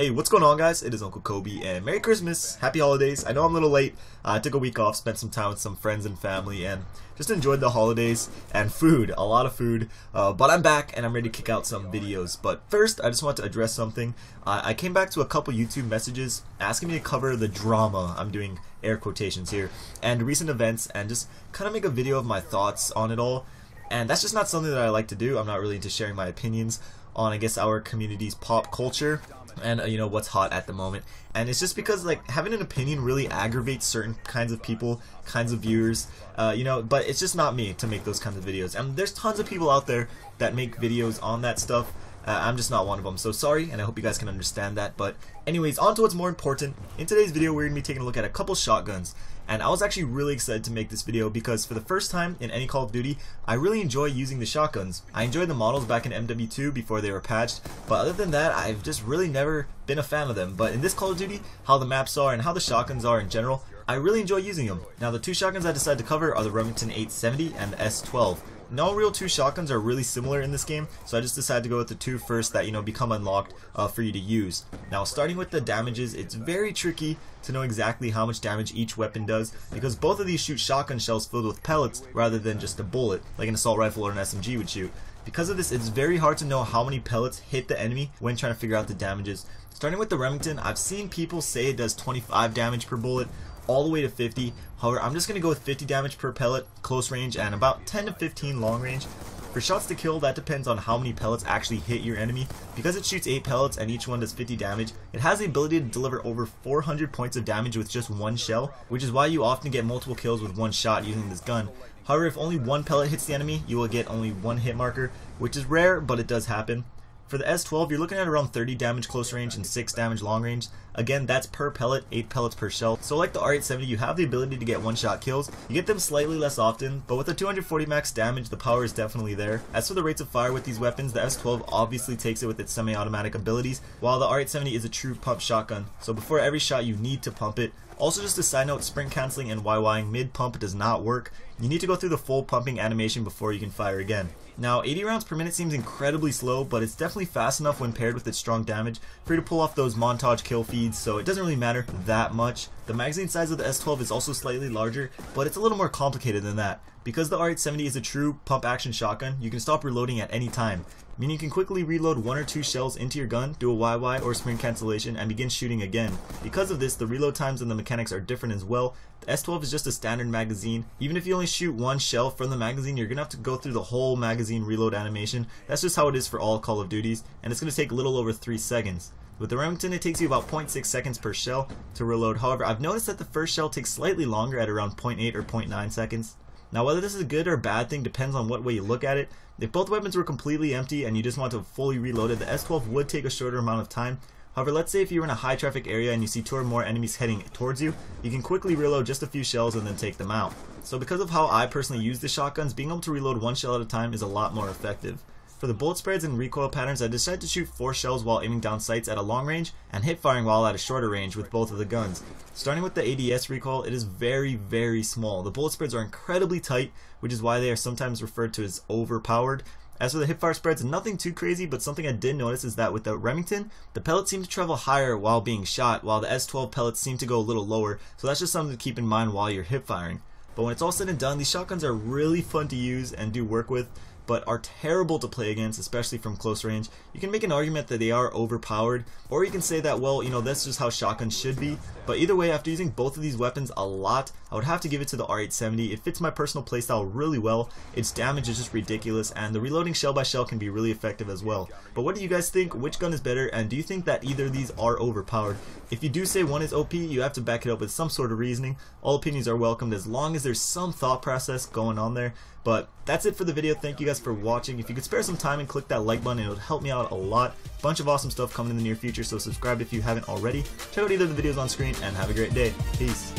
Hey, what's going on, guys? It is Uncle Kobe, and Merry Christmas, Happy Holidays. I know I'm a little late. I took a week off, spent some time with some friends and family, and just enjoyed the holidays and food, a lot of food. But I'm back, and I'm ready to kick out some videos. But first, I just want to address something. I came back to a couple YouTube messages asking me to cover the drama, I'm doing air quotations here, and recent events, and just kind of make a video of my thoughts on it all. And that's just not something that I like to do. I'm not really into sharing my opinions on, I guess, our community's pop culture and you know, what's hot at the moment. And it's just because, like, having an opinion really aggravates certain kinds of people, kinds of viewers, you know, but it's just not me to make those kinds of videos. And there's tons of people out there that make videos on that stuff. I'm just not one of them, so sorry, and I hope you guys can understand that. But anyways, on to what's more important. In today's video, we're going to be taking a look at a couple shotguns. And I was actually really excited to make this video because for the first time in any Call of Duty, I really enjoy using the shotguns. I enjoyed the models back in MW2 before they were patched, but other than that, I've just really never been a fan of them. But in this Call of Duty, how the maps are and how the shotguns are in general, I really enjoy using them. Now, the two shotguns I decided to cover are the R870 and the S12. No real two shotguns are really similar in this game, so I just decided to go with the two first that, you know, become unlocked for you to use. Now, starting with the damages, it's very tricky to know exactly how much damage each weapon does because both of these shoot shotgun shells filled with pellets rather than just a bullet like an assault rifle or an SMG would shoot. Because of this, it's very hard to know how many pellets hit the enemy when trying to figure out the damages. Starting with the Remington, I've seen people say it does 25 damage per bullet, all the way to 50. However, I'm just going to go with 50 damage per pellet, close range, and about 10 to 15 long range. For shots to kill, that depends on how many pellets actually hit your enemy. Because it shoots 8 pellets and each one does 50 damage, it has the ability to deliver over 400 points of damage with just one shell, which is why you often get multiple kills with one shot using this gun. However, if only one pellet hits the enemy, you will get only one hit marker, which is rare, but it does happen. For the S12, you're looking at around 30 damage close range and 6 damage long range. Again, that's per pellet, 8 pellets per shell. So like the R870, you have the ability to get one-shot kills. You get them slightly less often, but with the 240 max damage, the power is definitely there. As for the rates of fire with these weapons, the S12 obviously takes it with its semi-automatic abilities, while the R870 is a true pump shotgun. So before every shot, you need to pump it. Also, just a side note, sprint canceling and YYing mid-pump does not work. You need to go through the full pumping animation before you can fire again. Now, 80 rounds per minute seems incredibly slow, but it's definitely fast enough when paired with its strong damage for you to pull off those montage kill feeds, so it doesn't really matter that much. The magazine size of the S12 is also slightly larger, but it's a little more complicated than that. Because the R870 is a true pump action shotgun, you can stop reloading at any time, meaning you can quickly reload 1 or 2 shells into your gun, do a YY or sprint cancellation, and begin shooting again. Because of this, the reload times and the mechanics are different as well. The S12 is just a standard magazine. Even if you only shoot 1 shell from the magazine, you're gonna have to go through the whole magazine reload animation. That's just how it is for all Call of Duties, and it's gonna take a little over 3 seconds. With the Remington, it takes you about 0.6 seconds per shell to reload. However, I've noticed that the first shell takes slightly longer at around 0.8 or 0.9 seconds. Now, whether this is a good or bad thing depends on what way you look at it. If both weapons were completely empty and you just want to fully reload it, the S12 would take a shorter amount of time. However, let's say if you're in a high traffic area and you see 2 or more enemies heading towards you, you can quickly reload just a few shells and then take them out. So because of how I personally use the shotguns, being able to reload 1 shell at a time is a lot more effective. For the bullet spreads and recoil patterns, I decided to shoot 4 shells while aiming down sights at a long range and hip firing while at a shorter range with both of the guns. Starting with the ADS recoil, it is very, very small. The bullet spreads are incredibly tight, which is why they are sometimes referred to as overpowered. As for the hipfire spreads, nothing too crazy, but something I did notice is that with the Remington, the pellets seem to travel higher while being shot, while the S12 pellets seem to go a little lower, so that's just something to keep in mind while you're hip firing. But when it's all said and done, these shotguns are really fun to use and do work with, but are terrible to play against, especially from close range. You can make an argument that they are overpowered, or you can say that, well, you know, that's just how shotguns should be. But either way, after using both of these weapons a lot, I would have to give it to the R870. It fits my personal playstyle really well, its damage is just ridiculous, and the reloading shell by shell can be really effective as well. But what do you guys think? Which gun is better, and do you think that either of these are overpowered? If you do say one is OP, you have to back it up with some sort of reasoning. All opinions are welcomed as long as there's some thought process going on there. But that's it for the video. Thank you guys for watching. If you could spare some time and click that like button, it would help me out a lot. Bunch of awesome stuff coming in the near future, so subscribe if you haven't already. Check out either of the videos on screen and have a great day. Peace.